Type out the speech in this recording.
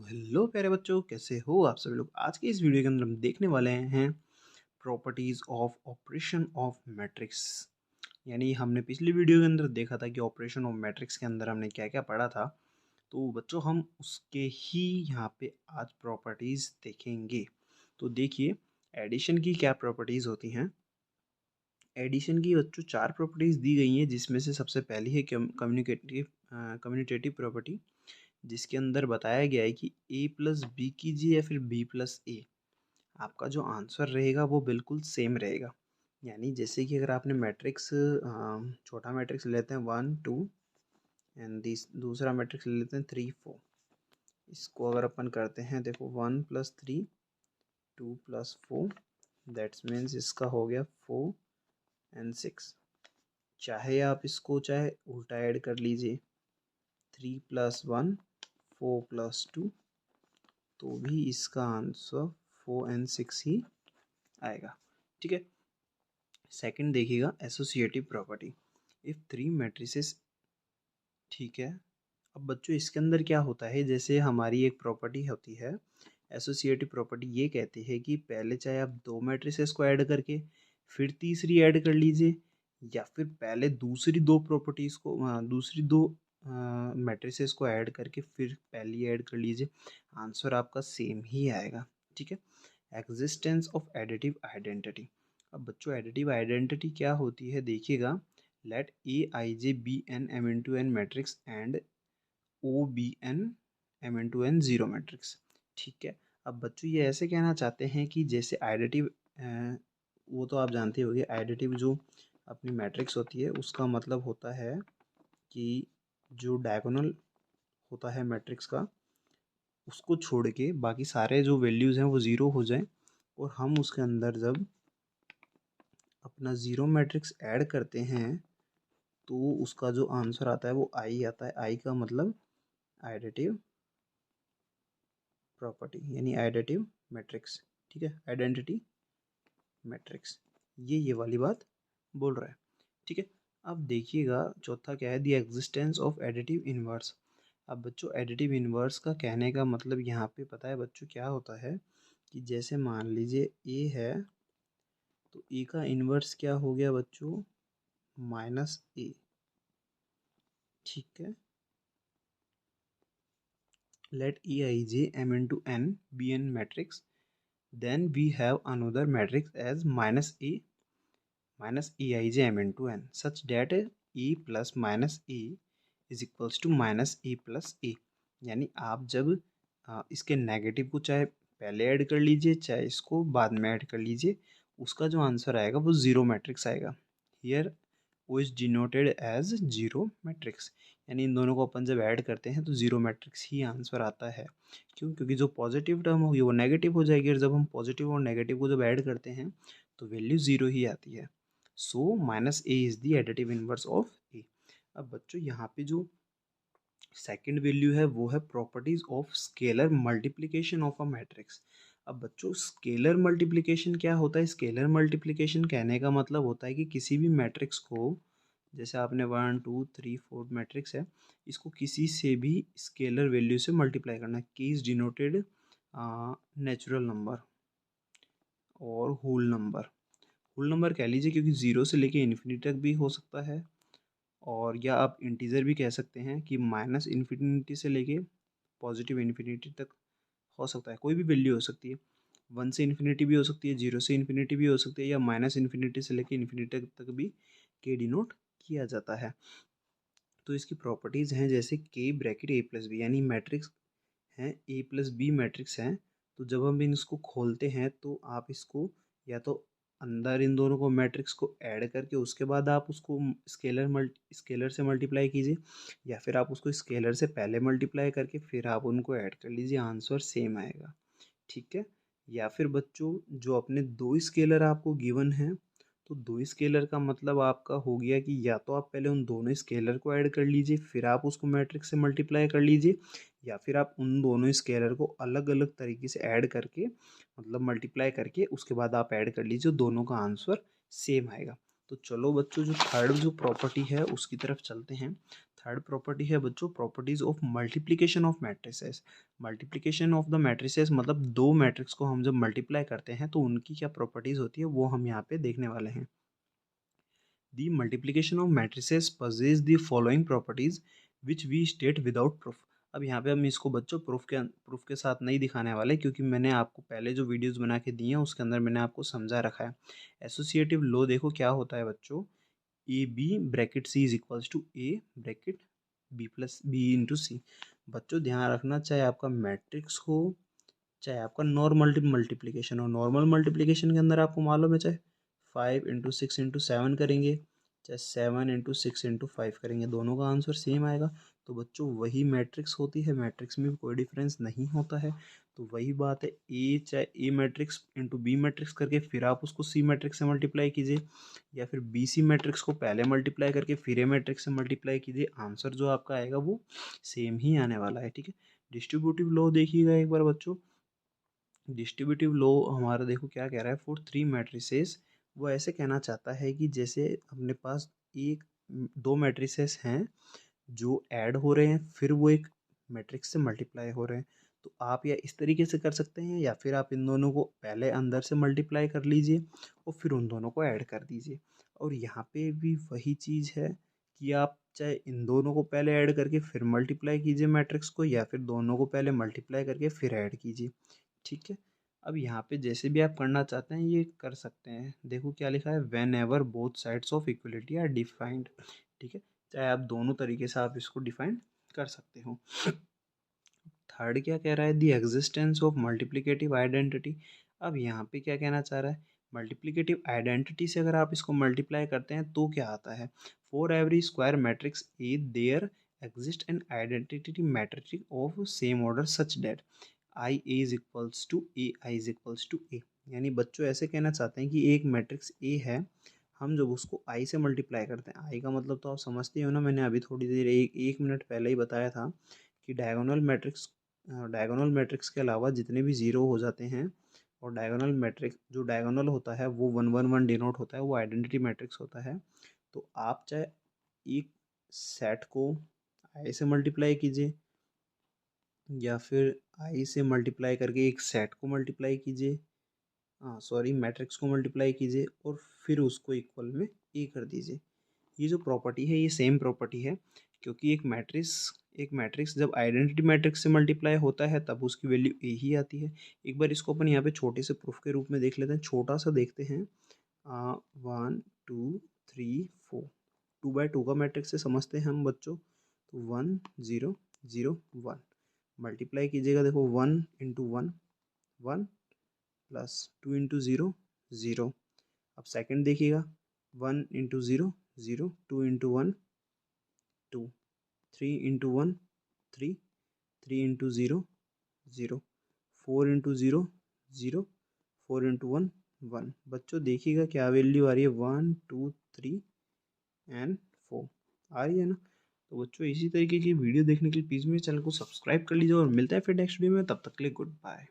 Hello प्यारे बच्चों, कैसे हो आप सभी लोग। आज के इस वीडियो के अंदर हम देखने वाले हैं properties of operation of matrix. यानी हमने पिछली वीडियो के अंदर देखा था कि ऑपरेशन ऑफ मैट्रिक्स के अंदर हमने क्या क्या पढ़ा था। तो बच्चों हम उसके ही यहाँ पे आज प्रॉपर्टीज देखेंगे। तो देखिए, एडिशन की क्या प्रॉपर्टीज होती हैं। एडिशन की बच्चों चार प्रॉपर्टीज दी गई हैं, जिसमें से सबसे पहली है कम्युनिकेटिव प्रॉपर्टी, जिसके अंदर बताया गया है कि ए प्लस बी कीजिए या फिर बी प्लस ए, आपका जो आंसर रहेगा वो बिल्कुल सेम रहेगा। यानी जैसे कि अगर आपने मैट्रिक्स छोटा मैट्रिक्स लेते हैं 1 2 एंड दूसरा मैट्रिक्स ले लेते हैं 3 4। इसको अगर अपन करते हैं, देखो 1 + 3 2 + 4, दैट्स मीन्स इसका हो गया 4 और 6। चाहे आप इसको चाहे उल्टा ऐड कर लीजिए, 3 + 1 4 + 2, तो भी इसका आंसर 4 और 6 ही आएगा। ठीक है। सेकंड देखिएगा, associative property, if three matrices. ठीक है। अब बच्चों इसके अंदर क्या होता है, जैसे हमारी एक प्रॉपर्टी होती है एसोसिएटिव प्रॉपर्टी, ये कहती है कि पहले चाहे आप दो मैट्रिसेस को ऐड करके फिर तीसरी ऐड कर लीजिए, या फिर पहले दूसरी दो प्रॉपर्टीज़ को दूसरी दो मैट्रिसेस को ऐड करके फिर पहली ऐड कर लीजिए, आंसर आपका सेम ही आएगा। ठीक है। Existence of additive identity. अब बच्चों एडिटिव आइडेंटिटी क्या होती है, देखिएगा, let A I J be N M into N matrix and O be N M into N zero matrix. ठीक है। अब बच्चों ये ऐसे कहना चाहते हैं कि जैसे आइडेटिव, वो तो आप जानते होंगे, आइडेटिव जो अपनी मैट्रिक्स होती है उसका मतलब होता है कि जो डायगोनल होता है मैट्रिक्स का, उसको छोड़ के बाकी सारे जो वैल्यूज़ हैं वो ज़ीरो हो जाएं, और हम उसके अंदर जब अपना ज़ीरो मैट्रिक्स ऐड करते हैं तो उसका जो आंसर आता है वो आई आता है। आई का मतलब आइडेटिव प्रॉपर्टी, यानी आइडेटिव मैट्रिक्स। ठीक है, आइडेंटिटी मैट्रिक्स, ये वाली बात बोल रहा है। ठीक है। अब देखिएगा चौथा क्या है, the existence of additive inverse. अब बच्चों एडिटिव इनवर्स का कहने का मतलब यहाँ पे पता है बच्चों क्या होता है, कि जैसे मान लीजिए ए है, तो ए का इनवर्स क्या हो गया बच्चों, -a। ठीक है। let Eij m into n be n matrix, then we have another matrix as -a minus Eij m into n such that a plus minus a is equals to -a plus a। यानी आप जब इसके negative को चाहे पहले add कर लीजिए चाहे इसको बाद में ऐड कर लीजिए, उसका जो आंसर आएगा वो ज़ीरो मैट्रिक्स आएगा। हियर वो is denoted as zero matrix. यानी इन दोनों को अपन जब ऐड करते हैं तो जीरो मैट्रिक्स ही आंसर आता है। क्यों? क्योंकि जो पॉजिटिव टर्म होगी वो नेगेटिव हो जाएगी, और जब हम पॉजिटिव और नेगेटिव को जब ऐड करते हैं तो वैल्यू ज़ीरो ही आती है। So -a is the additive inverse of a. अब बच्चों यहाँ पे जो सेकंड वैल्यू है वो है properties of scalar multiplication of a matrix. अब बच्चों स्केलर मल्टीप्लिकेशन क्या होता है, स्केलर मल्टीप्लिकेशन कहने का मतलब होता है कि किसी भी मैट्रिक्स को, जैसे आपने 1 2 3 4 मैट्रिक्स है, इसको किसी से भी स्केलर वैल्यू से मल्टीप्लाई करना। के इज डिनोटेड नेचुरल नंबर और होल नंबर। होल नंबर कह लीजिए क्योंकि ज़ीरो से लेके इन्फिनिटी तक भी हो सकता है, और या आप इंटीजर भी कह सकते हैं कि माइनस इन्फिनिटी से लेके पॉजिटिव इन्फिनिटी तक हो सकता है, कोई भी वैल्यू हो सकती है। 1 से इन्फिनिटी भी हो सकती है, 0 से इन्फिनिटी भी हो सकती है, या माइनस इन्फिनिटी से लेके इन्फिनिटी तक भी के डिनोट किया जाता है। तो इसकी प्रॉपर्टीज़ हैं जैसे के ब्रैकेट ए प्लस बी, यानी मैट्रिक्स हैं ए प्लस बी मैट्रिक्स हैं, तो जब हम इसको खोलते हैं तो आप इसको या तो अंदर इन दोनों को मैट्रिक्स को ऐड करके उसके बाद आप उसको स्केलर से मल्टीप्लाई कीजिए, या फिर आप उसको स्केलर से पहले मल्टीप्लाई करके फिर आप उनको ऐड कर लीजिए, आंसर सेम आएगा। ठीक है। या फिर बच्चों जो अपने दो स्केलर आपको गिवन हैं, तो दो स्केलर का मतलब आपका हो गया कि या तो आप पहले उन दोनों स्केलर को ऐड कर लीजिए फिर आप उसको मैट्रिक्स से मल्टीप्लाई कर लीजिए, या फिर आप उन दोनों स्केलर को अलग अलग तरीके से ऐड करके मतलब मल्टीप्लाई करके उसके बाद आप ऐड कर लीजिए, दोनों का आंसर सेम आएगा। तो चलो बच्चों जो थर्ड जो प्रॉपर्टी है उसकी तरफ चलते हैं। थर्ड प्रॉपर्टी है बच्चों properties of multiplication of matrices. Multiplication of the matrices मतलब दो मैट्रिक्स को हम जब मल्टीप्लाई करते हैं तो उनकी क्या प्रॉपर्टीज होती है वो हम यहाँ पे देखने वाले हैं। The multiplication of matrices possess the following properties which we state without proof. अब यहाँ पे हम इसको बच्चों प्रूफ के साथ नहीं दिखाने वाले, क्योंकि मैंने आपको पहले जो वीडियोस बना के दिए हैं उसके अंदर मैंने आपको समझा रखा है। एसोसिएटिव लॉ देखो क्या होता है बच्चों, a b bracket c is equals to a bracket b plus b into c. बच्चों ध्यान रखना, चाहे आपका मैट्रिक्स हो चाहे आपका नॉर्मल मल्टीप्लिकेशन हो, नॉर्मल मल्टीप्लिकेशन के अंदर आपको मालूम है चाहे 5 इंटू 6 इंटू 7 करेंगे चाहे 7 इंटू 6 इंटू 5 करेंगे, दोनों का आंसर सेम आएगा। तो बच्चों वही मैट्रिक्स होती है, मैट्रिक्स में भी कोई डिफरेंस नहीं होता है। तो वही बात है, ए चाहे ए मैट्रिक्स इंटू बी मैट्रिक्स करके फिर आप उसको सी मैट्रिक्स से मल्टीप्लाई कीजिए, या फिर बी सी मैट्रिक्स को पहले मल्टीप्लाई करके फिर ए मैट्रिक्स से मल्टीप्लाई कीजिए, आंसर जो आपका आएगा वो सेम ही आने वाला है। ठीक है, डिस्ट्रीब्यूटिव लॉ देखिएगा एक बार बच्चों। डिस्ट्रीब्यूटिव लॉ हमारा देखो क्या कह रहा है, फॉर थ्री मैट्रिसेस वो ऐसे कहना चाहता है कि जैसे अपने पास एक दो मैट्रिसेस हैं जो ऐड हो रहे हैं फिर वो एक मैट्रिक्स से मल्टीप्लाई हो रहे हैं, तो आप या इस तरीके से कर सकते हैं या फिर आप इन दोनों को पहले अंदर से मल्टीप्लाई कर लीजिए और फिर उन दोनों को ऐड कर दीजिए। और यहाँ पे भी वही चीज़ है कि आप चाहे इन दोनों को पहले ऐड करके फिर मल्टीप्लाई कीजिए मैट्रिक्स को, या फिर दोनों को पहले मल्टीप्लाई करके फिर ऐड कीजिए। ठीक है, अब यहाँ पे जैसे भी आप करना चाहते हैं ये कर सकते हैं। देखो क्या लिखा है, whenever both sides of equality are defined. ठीक है, चाहे आप दोनों तरीके से आप इसको डिफाइन कर सकते हो। थर्ड क्या कह रहा है, दी एग्जिस्टेंस ऑफ मल्टीप्लिकेटिव आइडेंटिटी। अब यहाँ पे क्या कहना चाह रहा है, मल्टीप्लिकेटिव आइडेंटिटी से अगर आप इसको मल्टीप्लाई करते हैं तो क्या आता है, for every square matrix a there exist an identity matrix of same order such that I a is equals to a I is equals to a. यानी बच्चों ऐसे कहना चाहते हैं कि एक मैट्रिक्स ए है, हम जब उसको आई से मल्टीप्लाई करते हैं, आई का मतलब तो आप समझते हो ना, मैंने अभी थोड़ी देर एक मिनट पहले ही बताया था कि डायगोनल मैट्रिक्स के अलावा जितने भी ज़ीरो हो जाते हैं, और डायगोनल मैट्रिक्स जो डायगोनल होता है वो 1 1 1 डिनोट होता है, वो आइडेंटिटी मैट्रिक्स होता है। तो आप चाहे एक सेट को आई से मल्टीप्लाई कीजिए या फिर आई से मल्टीप्लाई करके एक सेट को मल्टीप्लाई कीजिए, हाँ सॉरी मैट्रिक्स को मल्टीप्लाई कीजिए और फिर उसको इक्वल में ए कर दीजिए। ये जो प्रॉपर्टी है ये सेम प्रॉपर्टी है, क्योंकि एक मैट्रिक्स जब आइडेंटिटी मैट्रिक्स से मल्टीप्लाई होता है तब उसकी वैल्यू ए ही आती है। एक बार इसको अपन यहाँ पे छोटे से प्रूफ के रूप में देख लेते हैं, छोटा सा देखते हैं। 1 2 3 4 2 बाय 2 का मैट्रिक्स से समझते हैं हम बच्चों, तो 1 0 0 1 मल्टीप्लाई कीजिएगा, देखो 1 इंटू 1 1 प्लस 2 इंटू 0 0। अब सेकंड देखिएगा, 1 into 0 0, 2 into 1 2, 3 into 1 3, 3 into 0 0, 4 into 0 0, 4 into 1 1। बच्चों देखिएगा क्या वैल्यू आ रही है, 1 2 3 एंड 4 आ रही है ना। तो बच्चों इसी तरीके की वीडियो देखने के लिए प्लीज़ मेरे चैनल को सब्सक्राइब कर लीजिए और मिलता है फिर नेक्स्ट वीडियो में, तब तक के लिए गुड बाय।